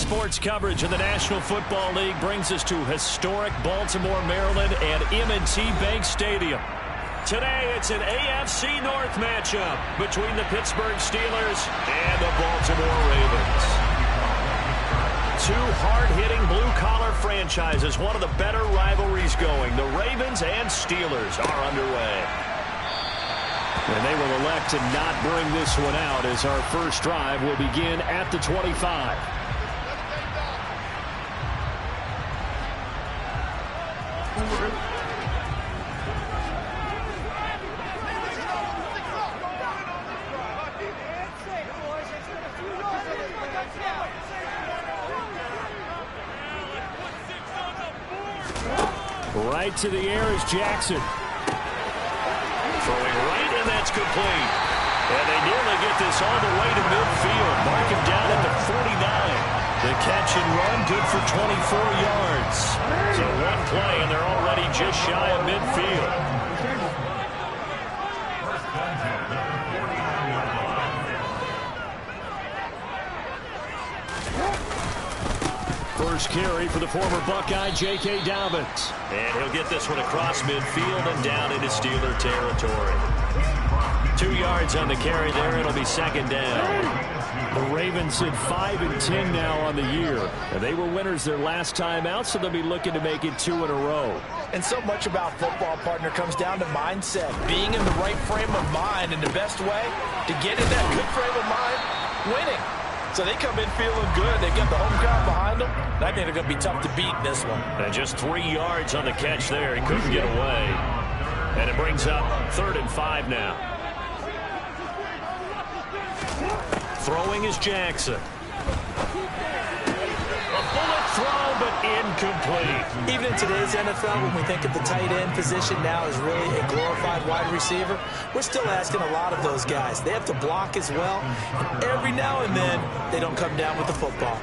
Sports coverage of the National Football League brings us to historic Baltimore, Maryland and M&T Bank Stadium. Today, it's an AFC North matchup between the Pittsburgh Steelers and the Baltimore Ravens. Two hard-hitting blue-collar franchises, one of the better rivalries going. The Ravens and Steelers are underway. And they will elect to not bring this one out as our first drive will begin at the 25. Right to the air is Jackson. Throwing right, and that's complete. And they nearly get this all the way to midfield. Mark him down at the 49. The catch and run good for 24 yards. So one play, and they're already just shy of midfield. First carry for the former Buckeye, J.K. Dobbins. And he'll get this one across midfield and down into Steeler territory. 2 yards on the carry there. It'll be second down. The Ravens sit 5-10 now on the year. And they were winners their last time out, so they'll be looking to make it 2 in a row. And so much about football, partner, comes down to mindset. Being in the right frame of mind, and the best way to get in that good frame of mind, winning. So they come in feeling good. They've got the home crowd behind them. I think they're going to be tough to beat in this one. And just 3 yards on the catch there. He couldn't get away. And it brings up 3rd and 5 now. Throwing is Jackson. A bullet throw, but incomplete. Even in today's NFL, when we think of the tight end position now as really a glorified wide receiver, we're still asking a lot of those guys. They have to block as well. And every now and then, they don't come down with the football.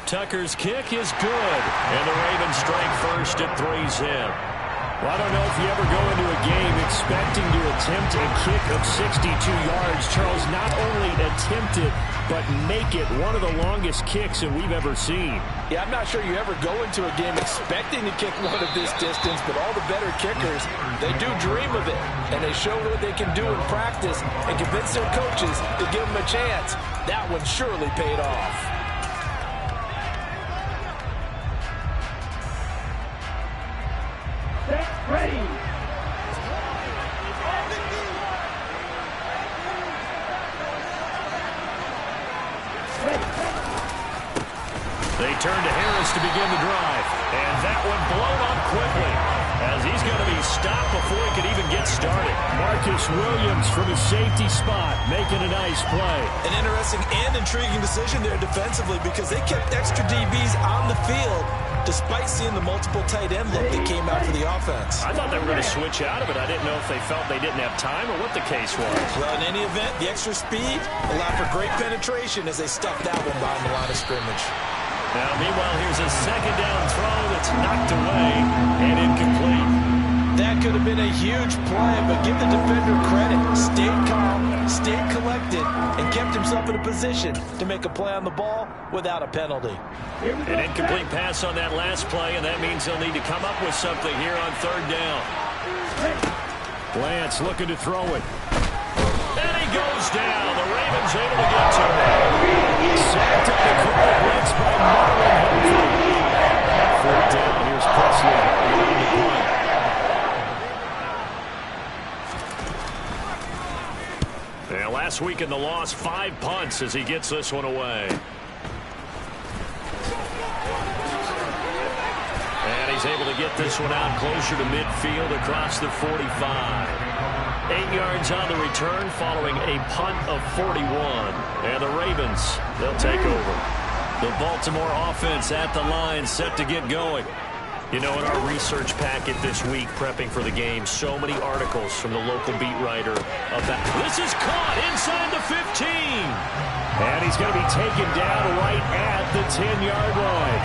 Tucker's kick is good. And the Ravens strike first at 3-zip. Well, I don't know if you ever go into a game expecting to attempt a kick of 62 yards. Charles, not only attempt it, but make it one of the longest kicks that we've ever seen. Yeah, I'm not sure you ever go into a game expecting to kick one of this distance, but all the better kickers, they do dream of it. And they show what they can do in practice and convince their coaches to give them a chance. That one surely paid off. Ready. They turn to Harris to begin the drive. And that one blown up quickly as he's going to be stopped before he could even get started. Marcus Williams from his safety spot making a nice play. An interesting and intriguing decision there defensively because they kept extra DBs on the field despite seeing the multiple tight end look that came out for the offense. I thought they were going to switch out of it. I didn't know if they felt they didn't have time or what the case was. Well, in any event, the extra speed allowed for great penetration as they stuffed that one behind the line of scrimmage. Now, meanwhile, here's a second down throw that's knocked away and incomplete. That could have been a huge play, but give the defender credit. Stayed calm, stayed collected, and kept himself in a position to make a play on the ball without a penalty. An incomplete pass on that last play, and that means they'll need to come up with something here on 3rd down. Lance looking to throw it. And he goes down. The Ravens able to get to him. Sacked on the corner blitz by Marlon Humphrey. 4th down. Here's Presley on the punt. And last week in the loss, 5 punts as he gets this one away. And he's able to get this one out closer to midfield across the 45. 8 yards on the return following a punt of 41. And the Ravens, they'll take over. The Baltimore offense at the line, set to get going. You know, in our research packet this week, prepping for the game, so many articles from the local beat writer about this is caught inside the 15. And he's going to be taken down right at the 10-yard line.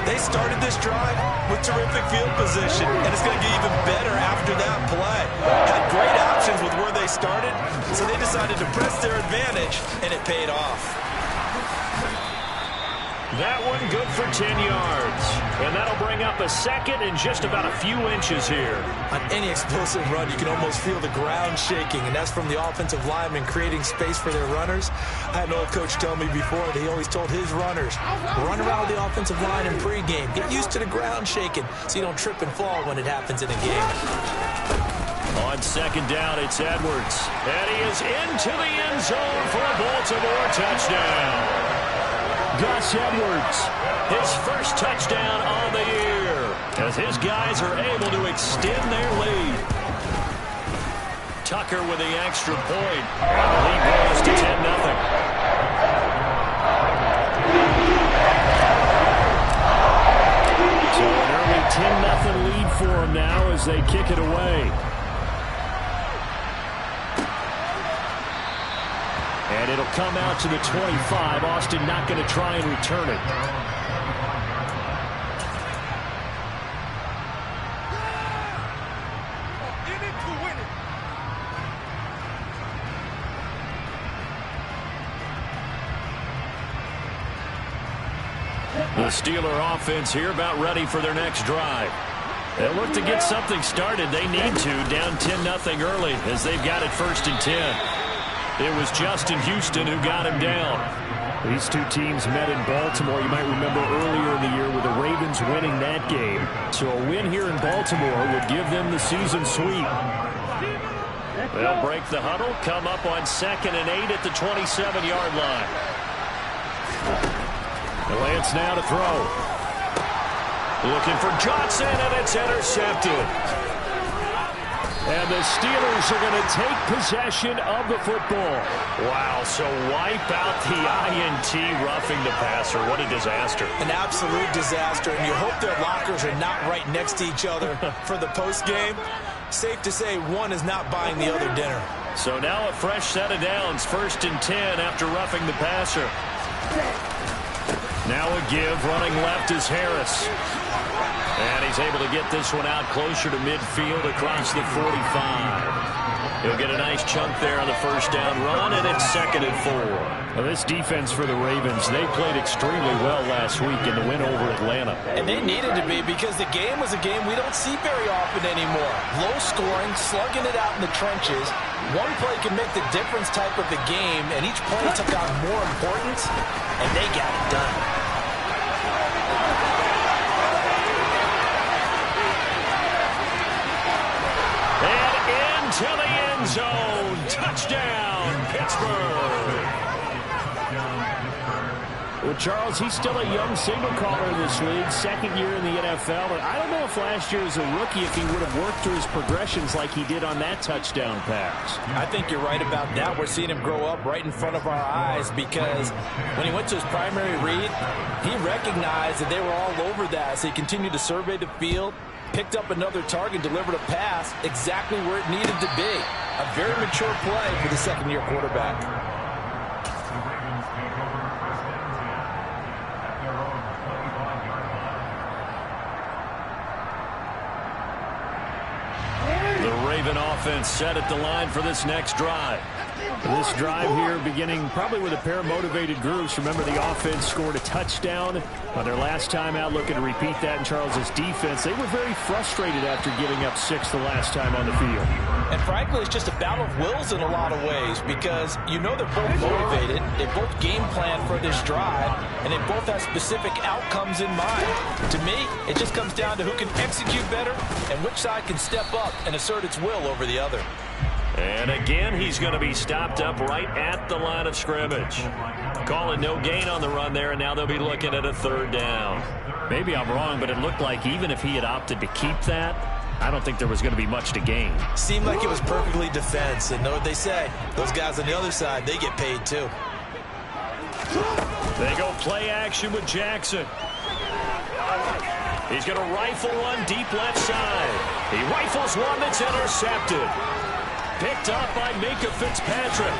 They started this drive with terrific field position, and it's going to get even better after that play. Had great options with where they started, so they decided to press their advantage, and it paid off. That one good for 10 yards. And that'll bring up a second and just about a few inches here. On any explosive run, you can almost feel the ground shaking, and that's from the offensive linemen creating space for their runners. I had an old coach tell me before that he always told his runners, run around the offensive line in pregame. Get used to the ground shaking so you don't trip and fall when it happens in a game. On second down, it's Edwards. And he is into the end zone for a Baltimore touchdown. Gus Edwards, his first touchdown on the year, as his guys are able to extend their lead. Tucker with the extra point, and the lead goes to 10-0. So an early 10-0 lead for them now as they kick it away. And it'll come out to the 25. Austin not going to try and return it. The Steeler offense here about ready for their next drive. They'll look to get something started. They need to, down 10-0 early as they've got it 1st and 10. It was Justin Houston who got him down. These two teams met in Baltimore. You might remember earlier in the year with the Ravens winning that game. So a win here in Baltimore would give them the season sweep. They'll break the huddle, come up on 2nd and 8 at the 27-yard line. Lance now to throw. Looking for Johnson, and it's intercepted. And the Steelers are going to take possession of the football. Wow, so wipe out the INT roughing the passer. What a disaster. An absolute disaster, and you hope their lockers are not right next to each other for the postgame. Safe to say one is not buying the other dinner. So now a fresh set of downs, 1st and 10 after roughing the passer. Now a give, running left is Harris. And he's able to get this one out closer to midfield across the 45. He'll get a nice chunk there on the 1st down run, and it's 2nd and 4. Well, this defense for the Ravens, they played extremely well last week in the win over Atlanta. And they needed to be, because the game was a game we don't see very often anymore. Low scoring, slugging it out in the trenches. One play can make the difference type of the game, and each play took on more importance, and they got it done. To the end zone. Touchdown, Pittsburgh. Well, Charles, he's still a young signal caller in this league, 2nd year in the NFL. But I don't know if last year as a rookie, if he would have worked through his progressions like he did on that touchdown pass. I think you're right about that. We're seeing him grow up right in front of our eyes, because when he went to his primary read, he recognized that they were all over that. So he continued to survey the field, picked up another target, delivered a pass exactly where it needed to be. A very mature play for the 2nd-year quarterback. The Raven offense set at the line for this next drive. This drive here beginning probably with a pair of motivated groups. Remember, the offense scored a touchdown on their last time out, looking to repeat that in Charles's defense. They were very frustrated after giving up 6 the last time on the field. And frankly, it's just a battle of wills in a lot of ways, because you know they're both motivated, they both game plan for this drive, and they both have specific outcomes in mind. To me, it just comes down to who can execute better and which side can step up and assert its will over the other. And again, he's going to be stopped up right at the line of scrimmage. Calling no gain on the run there, and now they'll be looking at a 3rd down. Maybe I'm wrong, but it looked like even if he had opted to keep that, I don't think there was going to be much to gain. Seemed like it was perfectly defense, and know what they say. Those guys on the other side, they get paid too. They go play action with Jackson. He's going to rifle one deep left side. He rifles one that's intercepted. Picked up by Minka Fitzpatrick.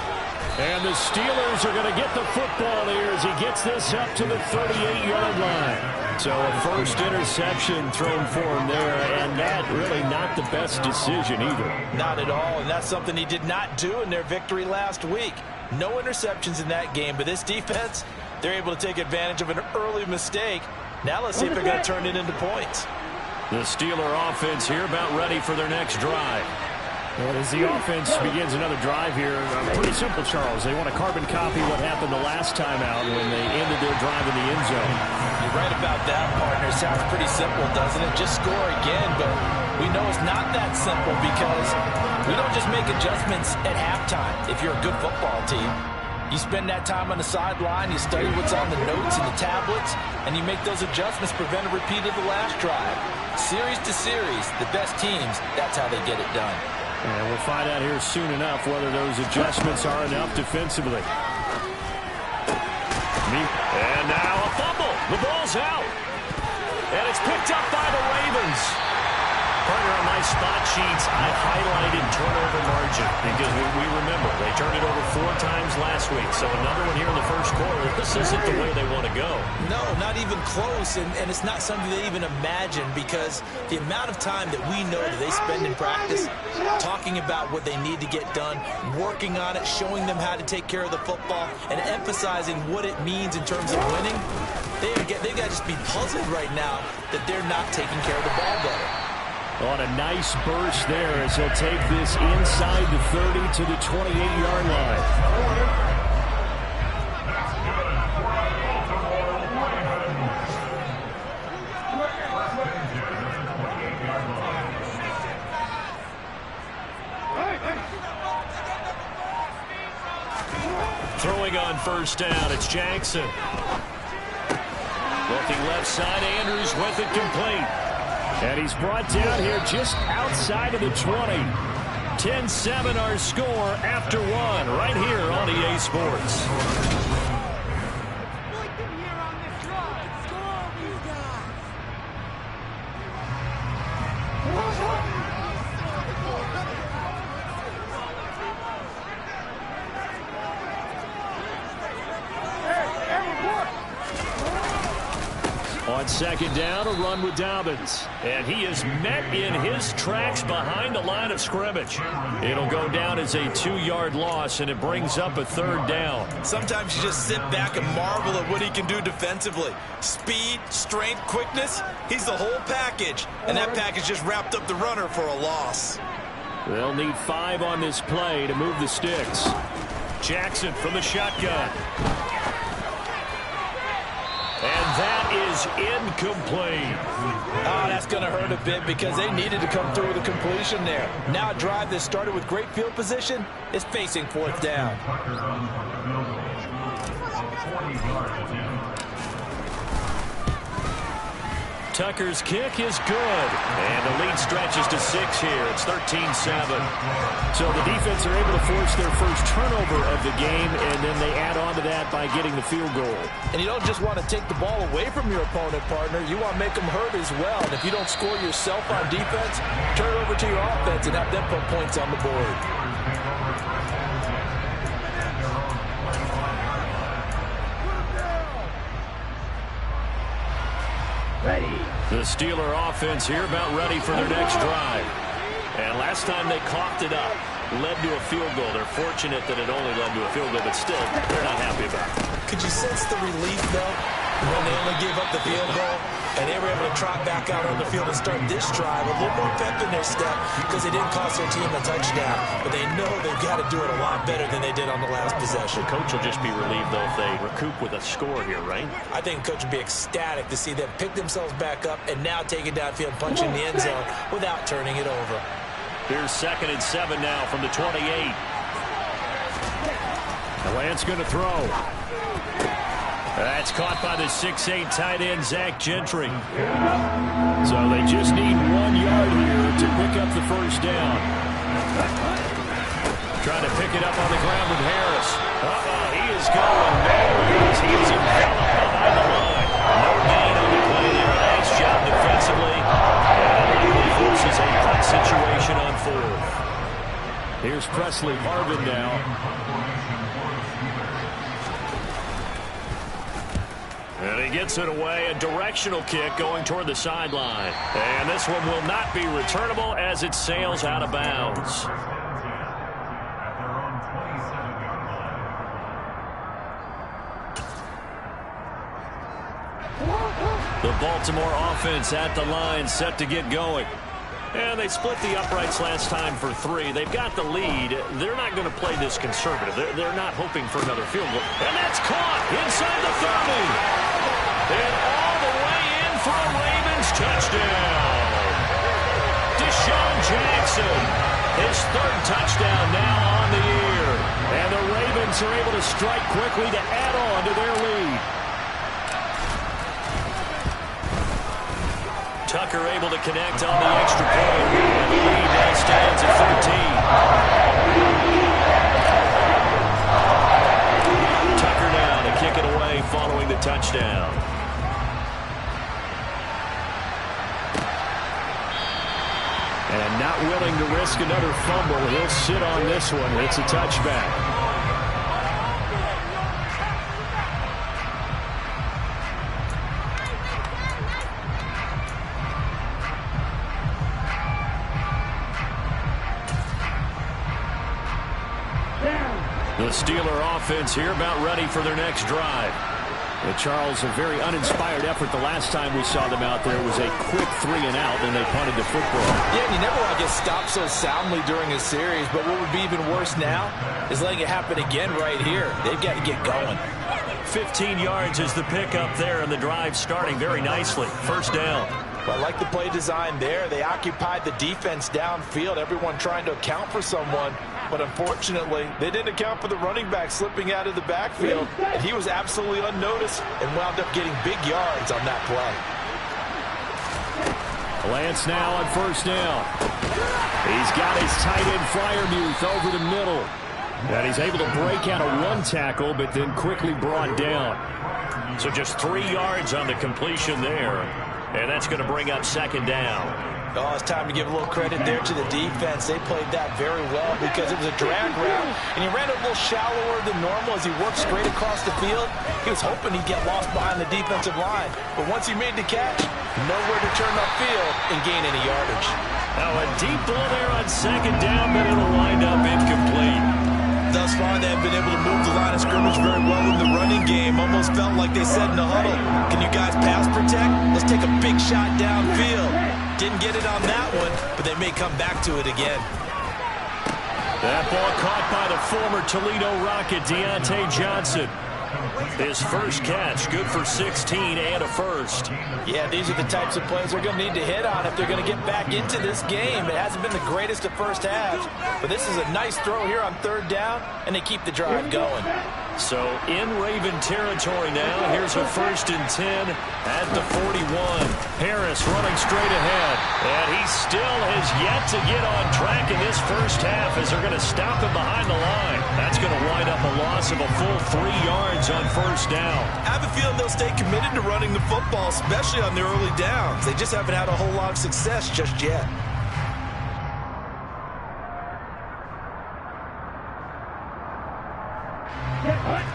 And the Steelers are going to get the football here as he gets this up to the 38-yard line. So a first interception thrown for him there, and that really not the best decision either. Not at all, and that's something he did not do in their victory last week. No interceptions in that game, but this defense, they're able to take advantage of an early mistake. Now let's see if they're going to turn it into points. The Steeler offense here about ready for their next drive. Well, as the offense begins another drive here, pretty simple, Charles. They want to carbon copy what happened the last time out when they ended their drive in the end zone. You're right about that, partner. Sounds pretty simple, doesn't it? Just score again, but we know it's not that simple because we don't just make adjustments at halftime if you're a good football team. You spend that time on the sideline, you study what's on the notes and the tablets, and you make those adjustments, prevent a repeat of the last drive. Series to series, the best teams, that's how they get it done. And we'll find out here soon enough whether those adjustments are enough defensively. And now a fumble. The ball's out. And it's picked up by the Ravens. Partner, on my spot sheets, I highlighted turnover margin because we remember they turned it over 4 times last week. So another one here in the first quarter. This isn't the way they want to go. No, not even close, and it's not something they even imagine because the amount of time that we know that they spend in practice talking about what they need to get done, working on it, showing them how to take care of the football, and emphasizing what it means in terms of winning, they've got to just be puzzled right now that they're not taking care of the ball better. On a nice burst there as he'll take this inside the 30 to the 28-yard line. Throwing on first down, it's Jackson. Looking left side, Andrews with it complete. And he's brought down here just outside of the 20. 10-7 our score after 1 right here on EA Sports. On second down, a run with Dobbins. And he is met in his tracks behind the line of scrimmage. It'll go down as a 2-yard loss, and it brings up a 3rd down. Sometimes you just sit back and marvel at what he can do defensively. Speed, strength, quickness, he's the whole package. And that package just wrapped up the runner for a loss. They'll need 5 on this play to move the sticks. Jackson from the shotgun. And that is incomplete. Oh, that's going to hurt a bit because they needed to come through with a completion there. Now a drive that started with great field position is facing 4th down. Tucker's kick is good. And the lead stretches to 6 here. It's 13-7. So the defense are able to force their first turnover of the game, and then they add on to that by getting the field goal. And you don't just want to take the ball away from your opponent, partner. You want to make them hurt as well. And if you don't score yourself on defense, turn it over to your offense and have them put points on the board. Ready. The Steeler offense here about ready for their next drive. And last time they coughed it up, led to a field goal. They're fortunate that it only led to a field goal, but still, they're not happy about it. Could you sense the relief, though, when they only gave up the field goal and they were able to trot back out on the field and start this drive a little more pep in their step because they didn't cost their team a touchdown, but they know they've got to do it a lot better than they did on the last possession. The coach will just be relieved, though, if they recoup with a score here, right? I think the coach would be ecstatic to see them pick themselves back up and now take it downfield, punch in the end zone without turning it over. Here's 2nd and 7 now from the 28. Lance going to throw. That's caught by the 6'8" tight end, Zach Gentry. So they just need 1 yard here to pick up the first down. Trying to pick it up on the ground with Harris. He is going, man. He is enveloped behind the line. No gain on the play there. Nice job defensively. And it forces a punt situation on 4th. Here's Presley Harvin now. And he gets it away, a directional kick going toward the sideline. And this one will not be returnable as it sails out of bounds. The Baltimore offense at the line, set to get going. And they split the uprights last time for 3. They've got the lead. They're not going to play this conservative. They're not hoping for another field goal. And that's caught inside the 30. And all the way in for a Ravens touchdown. Deshaun Jackson, his 3rd touchdown now on the year. And the Ravens are able to strike quickly to add on to their lead. Tucker able to connect on the extra point. And the lead now stands at 13. Tucker now to kick it away following the touchdown. And not willing to risk another fumble. He'll sit on this one. It's a touchback. The Steeler offense here about ready for their next drive. And Charles, a very uninspired effort the last time we saw them out there. It was a quick 3-and-out when they punted the football. Yeah, and you never want to get stopped so soundly during a series, but what would be even worse now is letting it happen again right here. They've got to get going. 15 yards is the pickup there, and the drive starting very nicely. First down. Well, I like the play design there. They occupied the defense downfield, everyone trying to account for someone. But unfortunately, they didn't account for the running back slipping out of the backfield. And he was absolutely unnoticed and wound up getting big yards on that play. Lance now on first down. He's got his tight end Freiermuth over the middle. And he's able to break out of one tackle, but then quickly brought down. So just 3 yards on the completion there. And that's going to bring up second down. Oh, it's time to give a little credit there to the defense. They played that very well because it was a drag route, and he ran a little shallower than normal as he worked straight across the field. He was hoping he'd get lost behind the defensive line, but once he made the catch, nowhere to turn upfield and gain any yardage. Now a deep ball there on second down, but it'll wind up incomplete. Thus far, they have been able to move the line of scrimmage very well in the running game. Almost felt like they said in the huddle, can you guys pass protect? Let's take a big shot downfield. Didn't get it on that one, but they may come back to it again. That ball caught by the former Toledo Rocket, Deontay Johnson. His first catch, good for 16 and a first. Yeah, these are the types of plays they're going to need to hit on if they're going to get back into this game. It hasn't been the greatest of first halves, but this is a nice throw here on third down, and they keep the drive going. So in Raven territory now. Here's a 1st and 10 at the 41. Harris running straight ahead. And he still has yet to get on track in this first half as they're going to stop him behind the line. That's going to wind up a loss of a full 3 yards on first down. I have a feeling they'll stay committed to running the football, especially on the early downs. They just haven't had a whole lot of success just yet.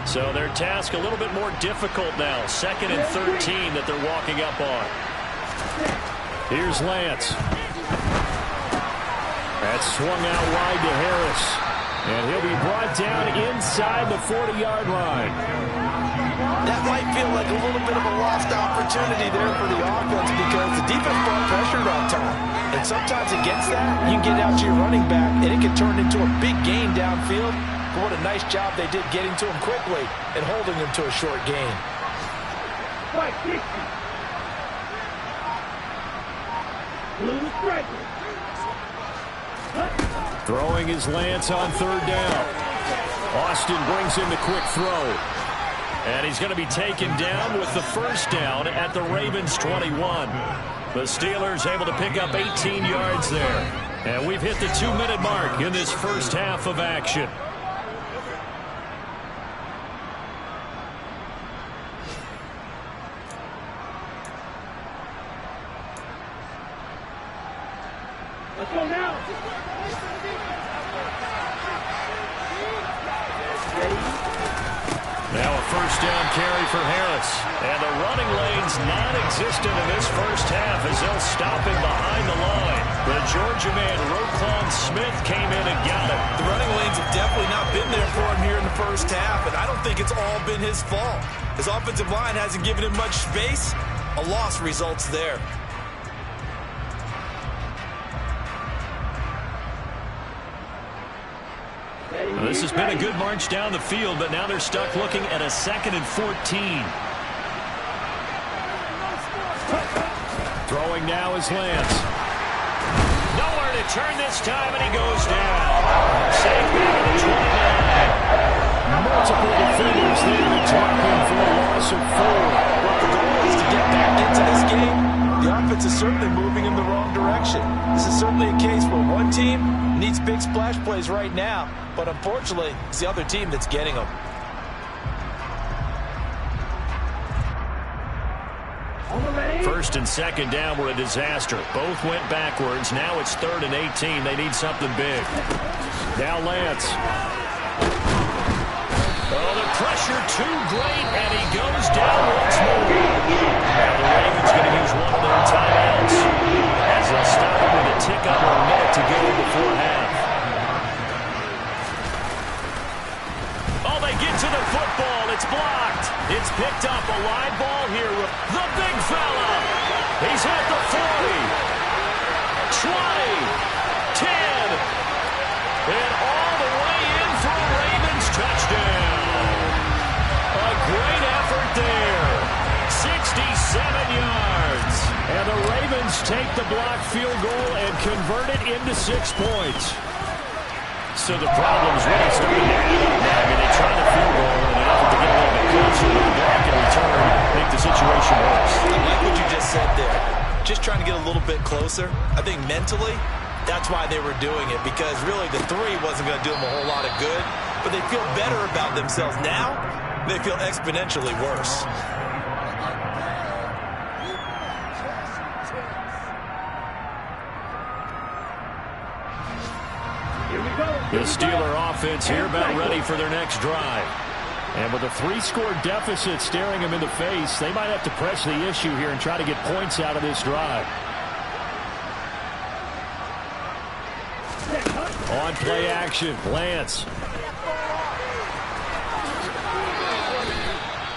So their task a little bit more difficult now. 2nd and 13 that they're walking up on. Here's Lance. That's swung out wide to Harris. And he'll be brought down inside the 40-yard line. That might feel like a little bit of a lost opportunity there for the offense because the defense brought pressure on time. And sometimes against that, you can get out to your running back, and it can turn into a big gain downfield. What a nice job they did getting to him quickly and holding him to a short gain. Throwing his Lance on third down. Austin brings in the quick throw. And he's going to be taken down with the first down at the Ravens 21. The Steelers able to pick up 18 yards there. And we've hit the 2-minute mark in this first half of action. Let's go now. Now a 1st first down carry for Harris. And the running lane's non-existent in this first half as they'll stop him behind the line. The Georgia man, Roquan Smith, came in and got him. The running lanes have definitely not been there for him here in the first half, and I don't think it's all been his fault. His offensive line hasn't given him much space. A loss results there. Well, this has been a good march down the field, but now they're stuck looking at a 2nd and 14. Throwing now is Lance. Nowhere to turn this time, and he goes down. Safe back at the 29. Multiple defenders there to drop him for a loss of 4. Well, the goal is to get back into this game. The offense is certainly moving in the wrong direction. This is certainly a case where one team needs big splash plays right now, but unfortunately, it's the other team that's getting them. First and second down were a disaster. Both went backwards. Now it's 3rd and 18. They need something big. Now Lance. Oh, the pressure too great, and he goes down once more. Now the Ravens going to use one of their timeouts as they'll stop him with a tick under a minute to go before half. Oh, they get to the football. It's blocked. It's picked up. A live ball here. The big fella. He's at the 40. 20. 10. And all the way in for a Ravens touchdown. A great effort there. 67 yards. And the Ravens take the blocked field goal and convert it into 6 points. So the problem's really starting to add up now. I mean, they tried the field goal in an effort to get a little bit closer with the block and return, make the situation worse. I like what you just said there. Just trying to get a little bit closer. I think mentally, that's why they were doing it, because really the 3 wasn't going to do them a whole lot of good, but they feel better about themselves now. They feel exponentially worse. The Steeler offense here about ready for their next drive. And with a 3-score deficit staring them in the face, they might have to press the issue here and try to get points out of this drive. On play action, Lance.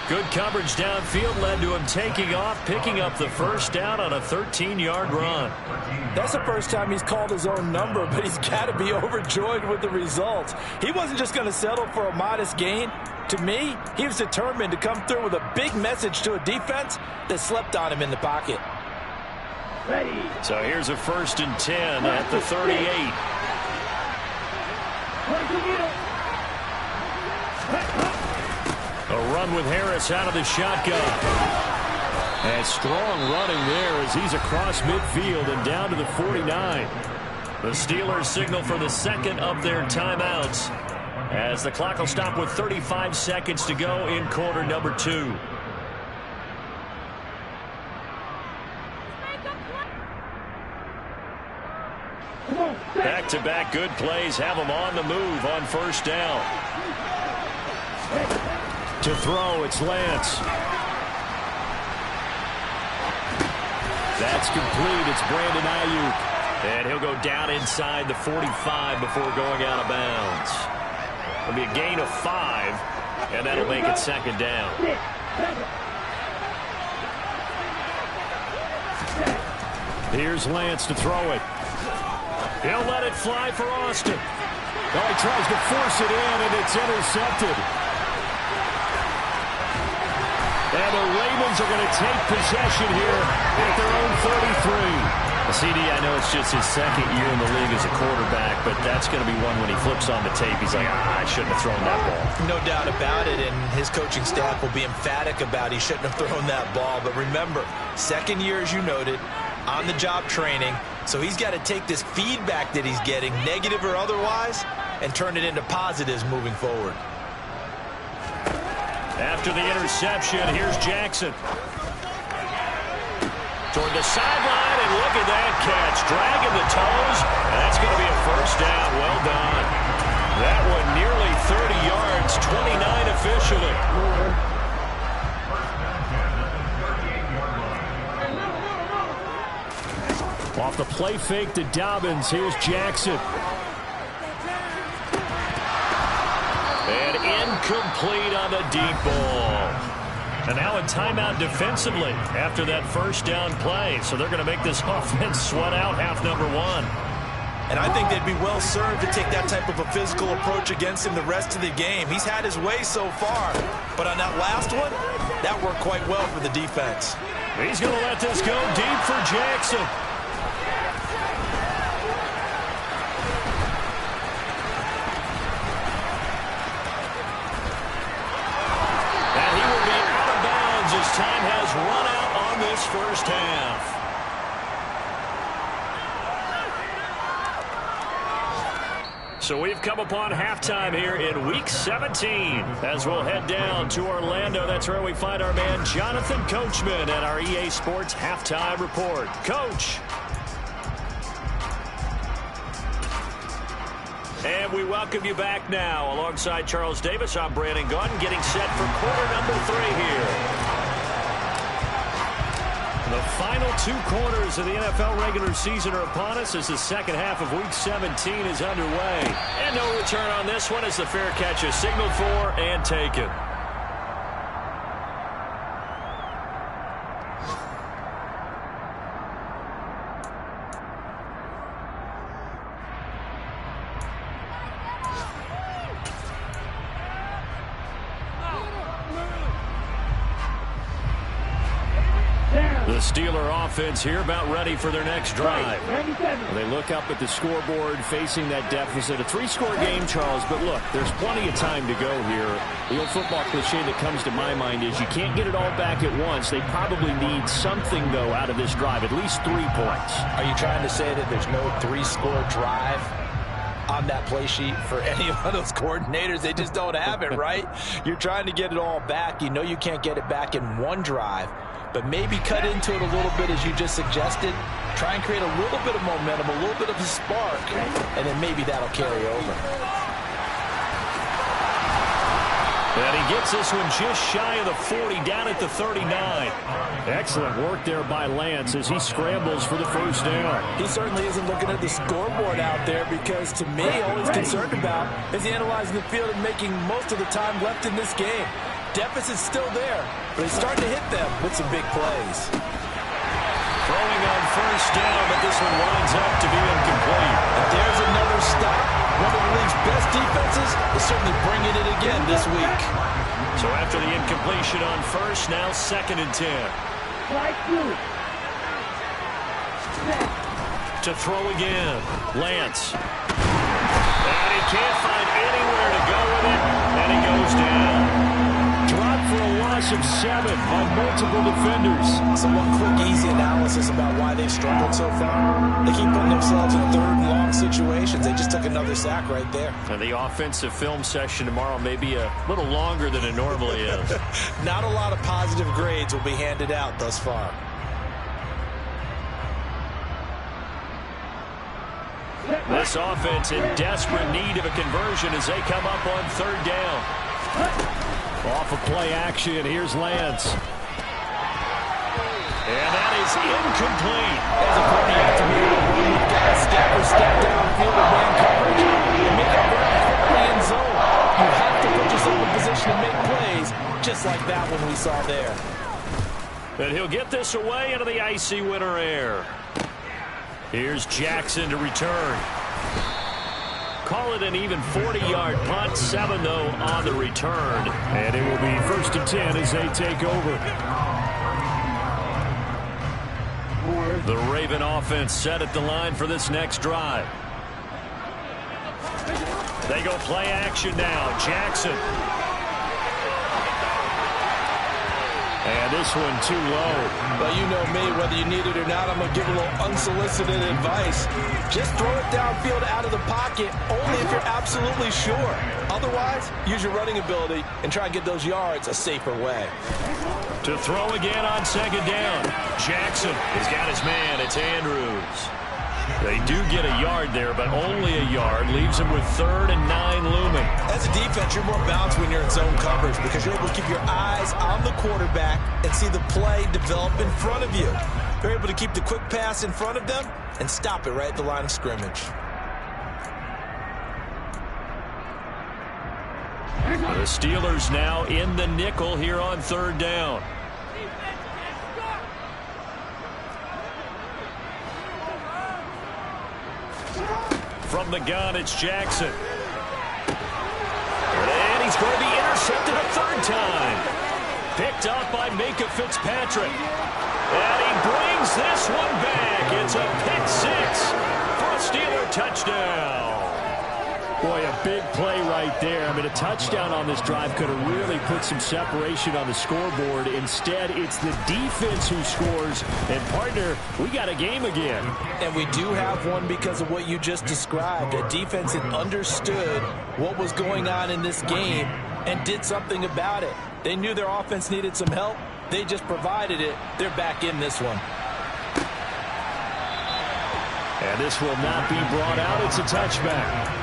Good coverage downfield led to him taking off, picking up the first down on a 13-yard run. That's the first time he's called his own number, but he's got to be overjoyed with the results. He wasn't just going to settle for a modest gain. To me, he was determined to come through with a big message to a defense that slept on him in the pocket. So here's a 1st and 10 at the 38. A run with Harris out of the shotgun. And strong running there as he's across midfield and down to the 49. The Steelers signal for the 2nd of their timeouts as the clock will stop with 35 seconds to go in quarter number 2. Back-to-back good plays have them on the move on first down. To throw, it's Lance. That's complete. It's Brandon Ayuk. And he'll go down inside the 45 before going out of bounds. It'll be a gain of 5, and that'll make it 2nd down. Here's Lance to throw it. He'll let it fly for Austin. Oh, he tries to force it in, and it's intercepted. And the Ravens are going to take possession here at their own 33. CD, I know it's just his 2nd year in the league as a quarterback, but that's going to be one when he flips on the tape, he's like, I shouldn't have thrown that ball. No doubt about it, and his coaching staff will be emphatic about he shouldn't have thrown that ball. But remember, 2nd year, as you noted, on-the-job training, so he's got to take this feedback that he's getting, negative or otherwise, and turn it into positives moving forward. After the interception, here's Jackson. Toward the sideline, and look at that catch. Dragging the toes, and that's going to be a first down. Well done. That one nearly 30 yards, 29 officially. Off the play fake to Dobbins, here's Jackson. And incomplete on the deep ball. And now a timeout defensively after that first down play. So they're going to make this offense sweat out half number one. And I think they'd be well served to take that type of a physical approach against him the rest of the game. He's had his way so far. But on that last one, that worked quite well for the defense. He's going to let this go deep for Jackson. And he will be out of bounds as time has run out on this first half. So we've come upon halftime here in Week 17 as we'll head down to Orlando. That's where we find our man Jonathan Coachman at our EA Sports Halftime Report. Coach. And we welcome you back now. Alongside Charles Davis, I'm Brandon Gunn, getting set for quarter number 3 here. The final 2 quarters of the NFL regular season are upon us as the second half of Week 17 is underway. And no return on this one as the fair catch is signaled for and taken. The Steeler offense here about ready for their next drive. They look up at the scoreboard facing that deficit. A 3-score game, Charles, but look, there's plenty of time to go here. The old football cliche that comes to my mind is you can't get it all back at once. They probably need something, though, out of this drive, at least 3 points. Are you trying to say that there's no 3-score drive on that play sheet for any of those coordinators? They just don't have it, right? You're trying to get it all back. You know you can't get it back in one drive. But maybe cut into it a little bit as you just suggested. Try and create a little bit of momentum, a little bit of a spark, and then maybe that'll carry over. And he gets this one just shy of the 40, down at the 39. Excellent work there by Lance as he scrambles for the first down. He certainly isn't looking at the scoreboard out there because, to me, all he's concerned about is analyzing the field and making most of the time left in this game. Deficit's still there, but he's starting to hit them with some big plays. Throwing on first down, but this one winds up to be incomplete. If there's another stop, one of the league's best defenses is certainly bringing it again this week. So after the incompletion on first, now 2nd and 10. To throw again, Lance. And he can't find anywhere to go with it, and he goes down. Dropped for a loss of 7 by multiple defenders. So one quick, easy analysis about why they've struggled so far. They keep putting themselves in 3rd and long situations. They just took another sack right there. And the offensive film session tomorrow may be a little longer than it normally is. Not a lot of positive grades will be handed out thus far. This offense in desperate need of a conversion as they come up on 3rd down. Off of play action, here's Lance. And that is incomplete. As a player, you have to be able to run with guys step or step downfield with man coverage and make it very quickly in zone. You have to put yourself in position to make plays, just like that one we saw there. And he'll get this away into the icy winter air. Here's Jackson to return. Call it an even 40-yard punt. 7, though, on the return. And it will be 1st and 10 as they take over. The Raven offense set at the line for this next drive. They go play action now. Jackson. And this one too low. Well, you know me, whether you need it or not, I'm going to give a little unsolicited advice. Just throw it downfield out of the pocket, only if you're absolutely sure. Otherwise, use your running ability and try and get those yards a safer way. To throw again on 2nd down. Jackson has got his man. It's Andrews. They do get a yard there, but only a yard. Leaves them with 3rd and 9 looming. As a defense, you're more balanced when you're in zone coverage because you're able to keep your eyes on the quarterback and see the play develop in front of you. They're able to keep the quick pass in front of them and stop it right at the line of scrimmage. The Steelers now in the nickel here on third down. From the gun, it's Jackson. And he's going to be intercepted a third time. Picked up by Micah Fitzpatrick. And he brings this one back. It's a pick six for a Steeler touchdown. Boy, a big play right there. I mean, a touchdown on this drive could have really put some separation on the scoreboard. Instead, it's the defense who scores. And, partner, we got a game again. And we do have one because of what you just described. A defense that understood what was going on in this game and did something about it. They knew their offense needed some help. They just provided it. They're back in this one. And this will not be brought out. It's a touchback.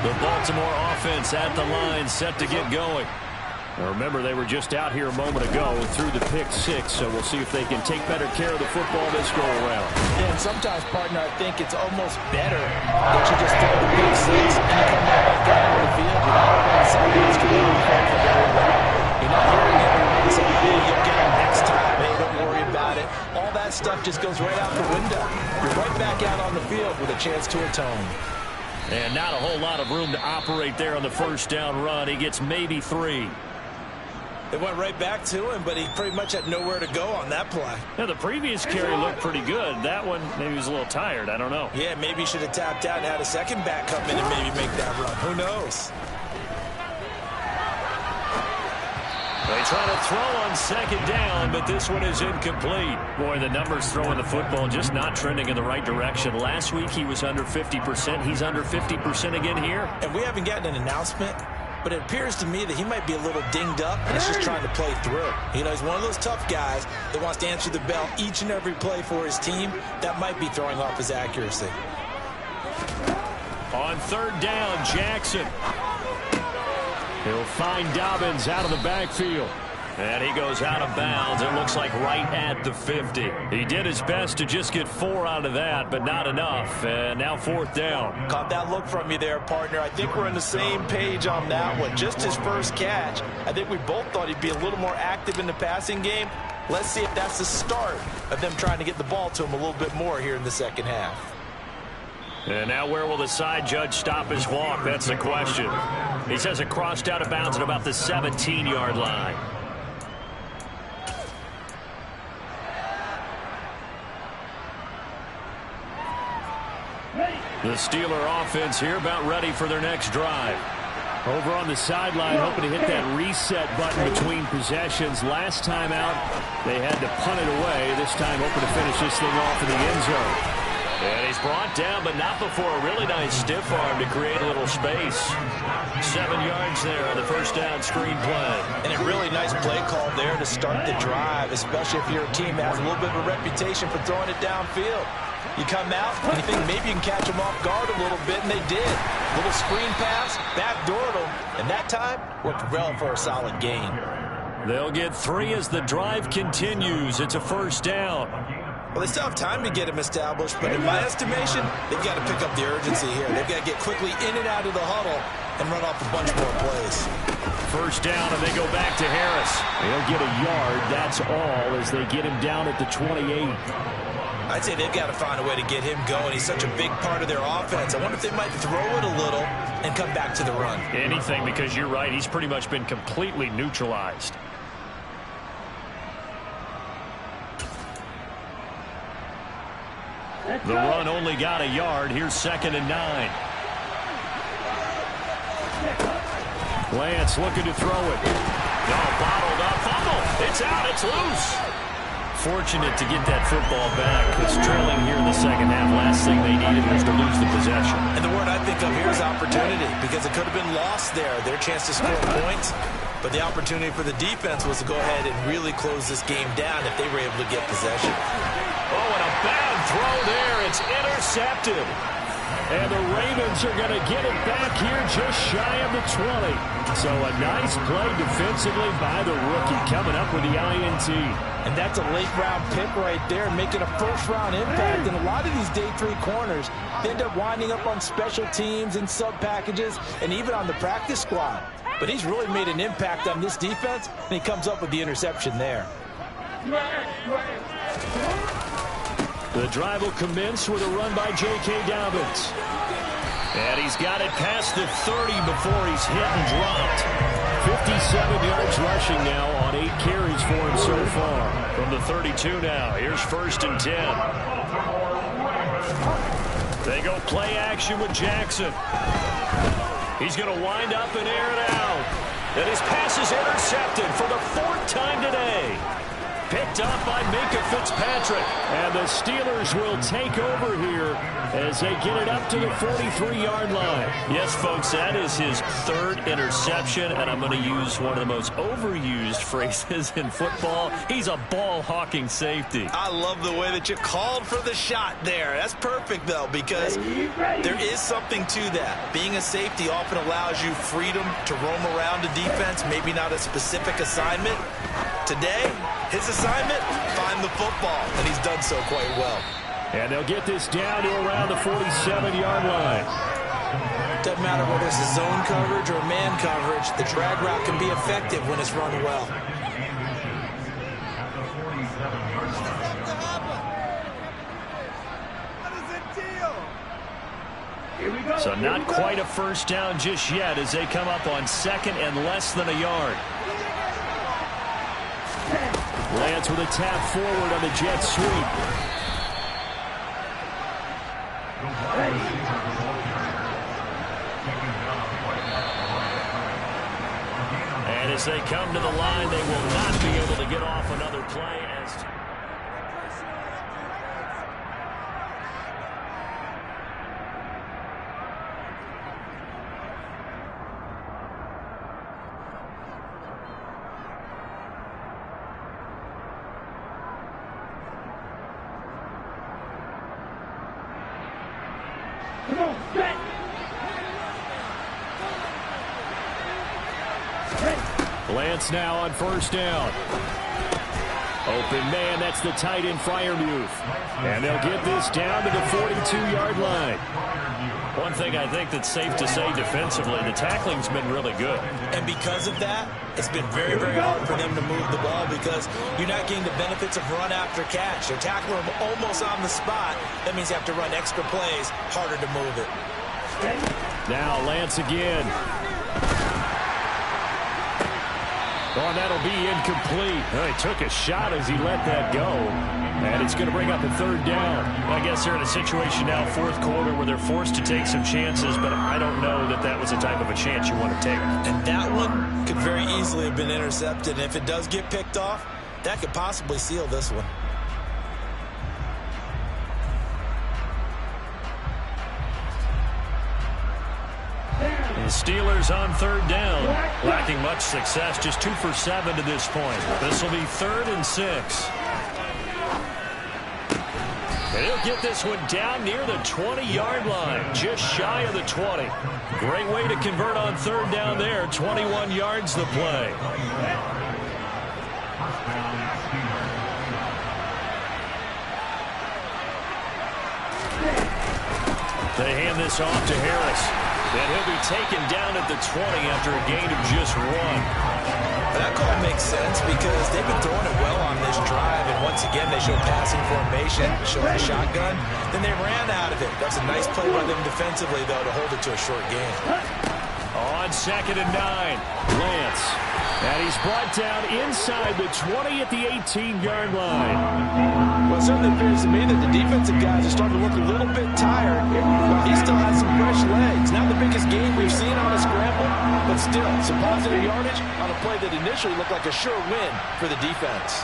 The Baltimore offense at the line, set to get going. Now remember, they were just out here a moment ago through the pick six, so we'll see if they can take better care of the football this go-around. Yeah, and sometimes, partner, I think it's almost better that you just throw the pick six and you come right back out on the field. You're not over on the sidelines to really fight for very well. You're not hearing everyone say, hey, you'll get them next time. Hey, don't worry about it. All that stuff just goes right out the window. You're right back out on the field with a chance to atone. And not a whole lot of room to operate there on the first down run. He gets maybe 3. They went right back to him, but he pretty much had nowhere to go on that play. Yeah, the previous carry looked pretty good. That one, maybe he was a little tired. I don't know. Yeah, maybe he should have tapped out and had a second back come in and maybe make that run. Who knows? They try to throw on second down, but this one is incomplete. Boy, the numbers throwing the football just not trending in the right direction. Last week he was under 50%. He's under 50% again here. And we haven't gotten an announcement, but it appears to me that he might be a little dinged up and is just trying to play through. You know, he's one of those tough guys that wants to answer the bell each and every play for his team. That might be throwing off his accuracy. On third down, Jackson. He'll find Dobbins out of the backfield. And he goes out of bounds. It looks like right at the 50. He did his best to just get 4 out of that, but not enough. And now fourth down. Caught that look from you there, partner. I think we're on the same page on that one. Just his first catch. I think we both thought he'd be a little more active in the passing game. Let's see if that's the start of them trying to get the ball to him a little bit more here in the second half. And now where will the side judge stop his walk? That's the question. He says it crossed out of bounds at about the 17-yard line. The Steeler offense here about ready for their next drive. Over on the sideline, hoping to hit that reset button between possessions. Last time out, they had to punt it away. This time, hoping to finish this thing off in the end zone. And he's brought down, but not before a really nice stiff arm to create a little space. 7 yards there on the first down screen play. And a really nice play call there to start the drive, especially if your team has a little bit of a reputation for throwing it downfield. You come out, and you think maybe you can catch them off guard a little bit, and they did. Little screen pass, backdoored them, and that time worked well for a solid gain. They'll get 3 as the drive continues. It's a first down. Well, they still have time to get him established, but in my estimation, they've got to pick up the urgency here. They've got to get quickly in and out of the huddle and run off a bunch more plays. First down, and they go back to Harris. They'll get a yard, that's all, as they get him down at the 28. I'd say they've got to find a way to get him going. He's such a big part of their offense. I wonder if they might throw it a little and come back to the run. Anything, because you're right, he's pretty much been completely neutralized. The run only got a yard. Here's 2nd and 9. Lance looking to throw it. No, bottled up. Fumble. It's out. It's loose. Fortunate to get that football back. It's trailing here in the second half. Last thing they needed was to lose the possession. And the word I think of here is opportunity, because it could have been lost there. Their chance to score points. But the opportunity for the defense was to go ahead and really close this game down if they were able to get possession. Oh, and a bad throw there. It's intercepted. And the Ravens are going to get it back here just shy of the 20. So a nice play defensively by the rookie coming up with the INT. And that's a late-round pick right there, making a first-round impact. And a lot of these day 3 corners end up winding up on special teams and sub-packages and even on the practice squad. But he's really made an impact on this defense, and he comes up with the interception there. The drive will commence with a run by J.K. Dobbins. And he's got it past the 30 before he's hit and dropped. 57 yards rushing now on 8 carries for him so far. From the 32 now, here's 1st and 10. They go play action with Jackson. He's going to wind up and air it out. And his pass is intercepted for the 4th time today. Picked up by Minka Fitzpatrick. And the Steelers will take over here as they get it up to the 43-yard line. Yes, folks, that is his 3rd interception, and I'm going to use one of the most overused phrases in football. He's a ball-hawking safety. I love the way that you called for the shot there. That's perfect, though, because there is something to that. Being a safety often allows you freedom to roam around a defense, maybe not a specific assignment. Today, his assignment, find the football, and he's done so quite well. And they'll get this down to around the 47-yard line. Doesn't matter whether it's a zone coverage or man coverage, the drag route can be effective when it's run well. So not quite a first down just yet as they come up on 2nd and less than a yard. Lance with a tap forward on the jet sweep. And as they come to the line, they will not be able to get off another play. Lance now on 1st down. Open man, that's the tight end Freiermuth. And they'll get this down to the 42-yard line. One thing I think that's safe to say defensively, the tackling's been really good. And because of that, it's been very, very hard for them to move the ball because you're not getting the benefits of run after catch. They're tackling them almost on the spot. That means you have to run extra plays, harder to move it. Now Lance again. Oh, that'll be incomplete. Oh, he took a shot as he let that go. And it's going to bring up a 3rd down. I guess they're in a situation now, 4th quarter, where they're forced to take some chances, but I don't know that that was the type of a chance you want to take. And that one could very easily have been intercepted. And if it does get picked off, that could possibly seal this one. Steelers on 3rd down. Lacking much success, just 2 for 7 to this point. This will be 3rd and 6. And he'll get this one down near the 20-yard line, just shy of the 20. Great way to convert on 3rd down there. 21 yards the play. They hand this off to Harris. And he'll be taken down at the 20 after a gain of just 1. That call makes sense because they've been throwing it well on this drive. And once again, they show passing formation, showing a shotgun. Then they ran out of it. That's a nice play by them defensively, though, to hold it to a short game. On 2nd and 9, Lance. And he's brought down inside the 20 at the 18-yard line. Well, it certainly appears to me that the defensive guys are starting to look a little bit tired, but he still has some fresh legs. Not the biggest game we've seen on a scramble, but still some positive yardage on a play that initially looked like a sure win for the defense.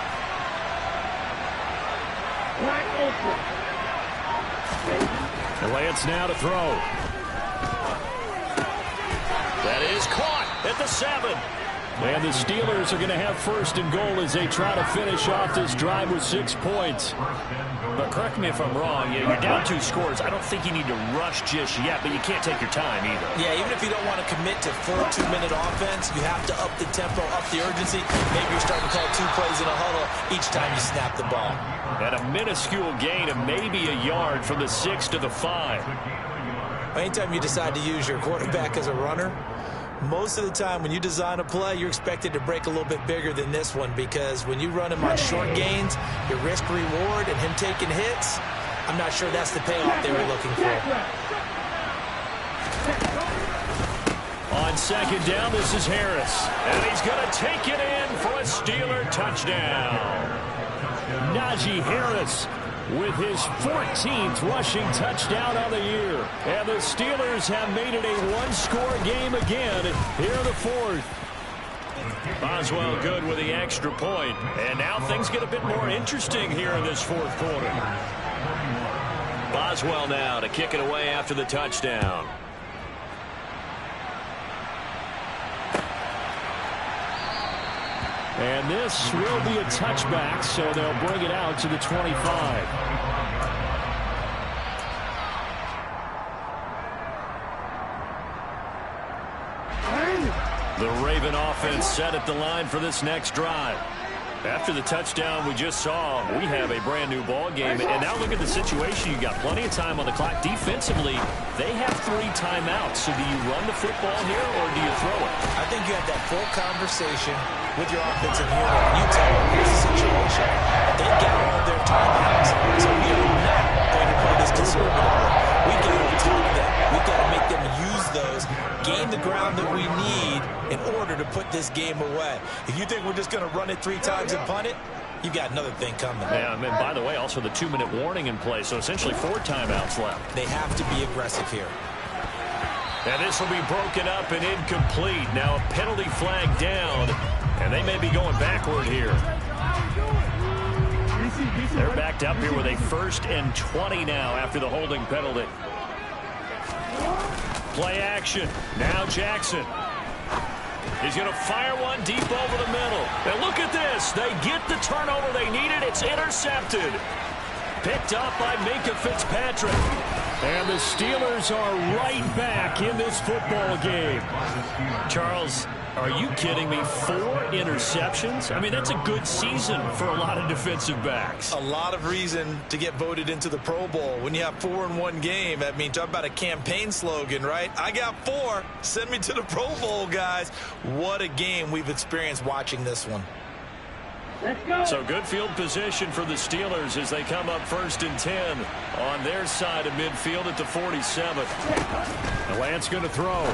Lance now to throw. That is caught at the 7. And the Steelers are going to have first and goal as they try to finish off this drive with 6 points. But correct me if I'm wrong, you're down 2 scores. I don't think you need to rush just yet, but you can't take your time either. Yeah, even if you don't want to commit to full 2-minute offense, you have to up the tempo, up the urgency. Maybe you're starting to call 2 plays in a huddle each time you snap the ball. And a minuscule gain of maybe a yard from the 6 to the 5. Anytime you decide to use your quarterback as a runner, most of the time when you design a play, you're expected to break a little bit bigger than this one, because when you run him on short gains, your risk-reward and him taking hits, I'm not sure that's the payoff they were looking for. On second down, this is Harris. And he's going to take it in for a Steeler touchdown. Najee Harris with his 14th rushing touchdown on the year. And the Steelers have made it a 1-score game again here in the 4th. Boswell good with the extra point. And now things get a bit more interesting here in this 4th quarter. Boswell now to kick it away after the touchdown. And this will be a touchback, so they'll bring it out to the 25. The Raven offense set at the line for this next drive. After the touchdown we just saw, we have a brand new ball game. And now look at the situation. You got plenty of time on the clock. Defensively, they have 3 timeouts. So do you run the football here or do you throw it? I think you have that full conversation with your offensive unit. You tell them here's the situation. They got all their timeouts. So we are not going to play this conservatively. We got to talk them. We got to make them use those, gain the ground that we need in order to put this game away. If you think we're just going to run it 3 times and punt it, you've got another thing coming. Yeah, I mean, by the way, also the 2-minute warning in play, so essentially 4 timeouts left. They have to be aggressive here. And this will be broken up and incomplete. Now a penalty flag down, and they may be going backward here. They're backed up here with a 1st and 20 now after the holding penalty. Play action. Now Jackson. He's going to fire one deep over the middle. And look at this. They get the turnover they needed. It's intercepted. Picked up by Minkah Fitzpatrick. And the Steelers are right back in this football game. Charles, are you kidding me? 4 interceptions? I mean, that's a good season for a lot of defensive backs. A lot of reason to get voted into the Pro Bowl. When you have 4 in one game, I mean, talk about a campaign slogan, right? I got 4. Send me to the Pro Bowl, guys. What a game we've experienced watching this one. So good field position for the Steelers as they come up 1st and 10 on their side of midfield at the 47. And Lance going to throw.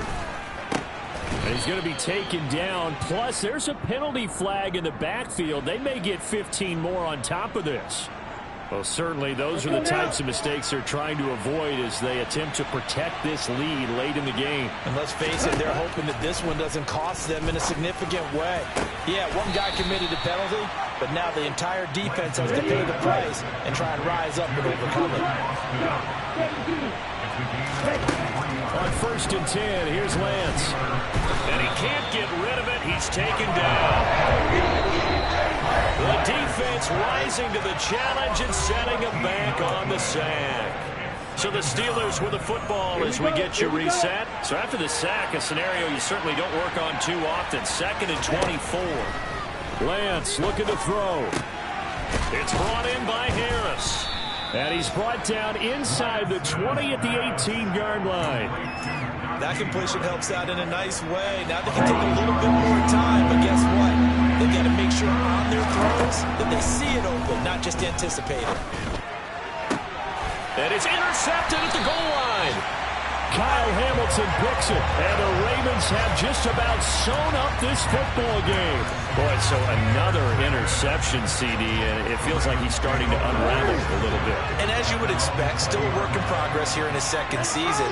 And he's going to be taken down. Plus, there's a penalty flag in the backfield. They may get 15 more on top of this. Well, certainly those are the types of mistakes they're trying to avoid as they attempt to protect this lead late in the game. And let's face it, they're hoping that this one doesn't cost them in a significant way. Yeah, one guy committed a penalty, but now the entire defense has to pay the price and try and rise up and overcome it. On 1st and 10, here's Lance. And he can't get rid of it. He's taken down. The defense rising to the challenge and setting him back on the sack. So the Steelers with the football as we get you reset. So after the sack, a scenario you certainly don't work on too often. 2nd and 24. Lance looking to throw. It's brought in by Harris. And he's brought down inside the 20 at the 18-yard line. That completion helps out in a nice way. Now they can take a little bit more time, but guess what? They got to make sure on their throws that they see it open, not just anticipate it. And it's intercepted at the goal line. Kyle Hamilton picks it, and the Ravens have just about sewn up this football game. Boy, so another interception, CD, and it feels like he's starting to unravel a little bit. And as you would expect, still a work in progress here in his 2nd season.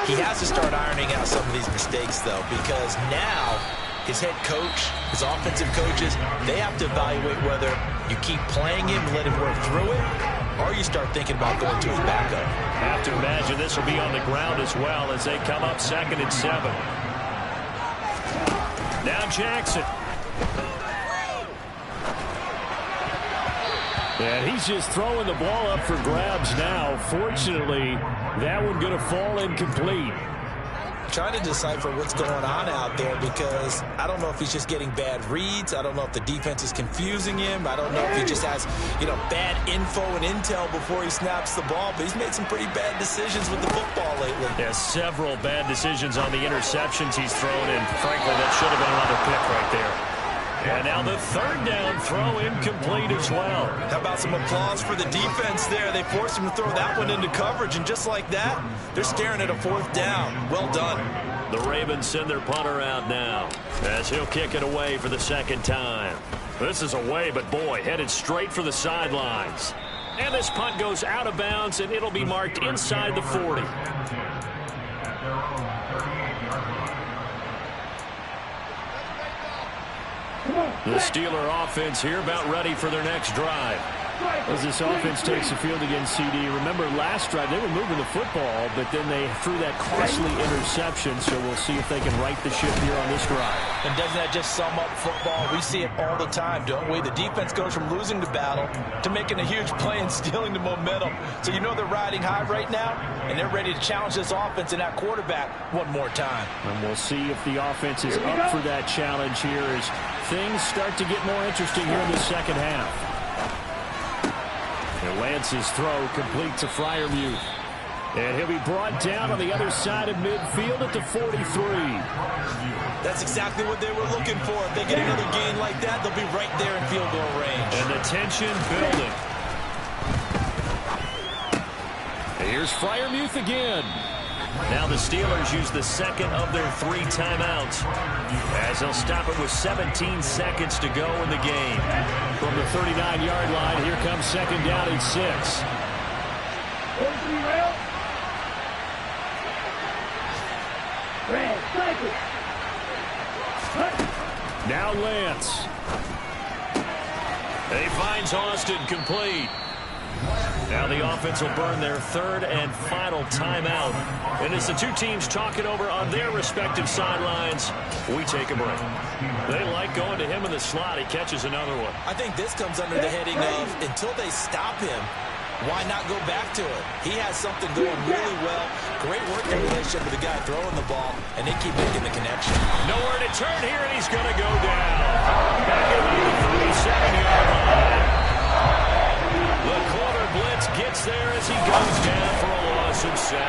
He has to start ironing out some of these mistakes, though, because now his head coach, his offensive coaches, they have to evaluate whether you keep playing him and let him work through it, or you start thinking about going to his backup. Have to imagine this will be on the ground as well as they come up 2nd and 7. Now Jackson. And he's just throwing the ball up for grabs now. Fortunately, that one going to fall incomplete. Trying to decipher what's going on out there because I don't know if he's just getting bad reads. I don't know if the defense is confusing him. I don't know if he just has, bad info and intel before he snaps the ball. But he's made some pretty bad decisions with the football lately. Yeah, several bad decisions on the interceptions he's thrown, and frankly, that should have been another pick right there. And now the third down throw incomplete as well. How about some applause for the defense there? They forced him to throw that one into coverage, and just like that, they're staring at a fourth down. Well done. The Ravens send their punter out now as he'll kick it away for the second time. This is away, but boy, headed straight for the sidelines. And this punt goes out of bounds, and it'll be marked inside the 40. The Steeler offense here about ready for their next drive. As this offense takes the field against CD, remember last drive they were moving the football, but then they threw that costly interception, so we'll see if they can right the ship here on this drive. And doesn't that just sum up football? We see it all the time, don't we? The defense goes from losing the battle to making a huge play and stealing the momentum. So you know they're riding high right now, and they're ready to challenge this offense and that quarterback one more time. And we'll see if the offense is up for that challenge here as things start to get more interesting here in the second half. And Lance's throw complete to Freiermuth. And he'll be brought down on the other side of midfield at the 43. That's exactly what they were looking for. If they get another gain like that, they'll be right there in field goal range. And the tension building. And here's Freiermuth again. Now the Steelers use the second of their 3 timeouts as they'll stop it with 17 seconds to go in the game. From the 39-yard line, here comes second down and 6. Now Lance. And he finds Austin complete. Now the offense will burn their third and final timeout. And as the two teams talk it over on their respective sidelines, we take a break. They like going to him in the slot. He catches another one. I think this comes under the heading of until they stop him, why not go back to it? He has something going really well. Great working relationship with the guy throwing the ball, and they keep making the connection. Nowhere to turn here, and he's going to go down. Back at the 37-yard line. The corner blitz gets there as he goes down for a loss of 7.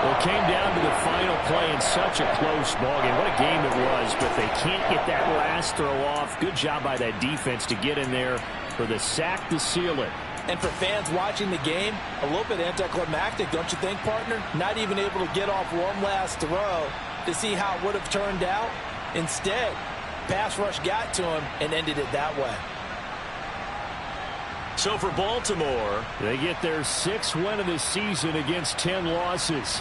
Well, it came down to the final play in such a close ballgame. What a game it was, but they can't get that last throw off. Good job by that defense to get in there for the sack to seal it. And for fans watching the game, a little bit anticlimactic, don't you think, partner? Not even able to get off one last throw to see how it would have turned out. Instead, pass rush got to him and ended it that way. So for Baltimore, they get their 6th win of the season against 10 losses.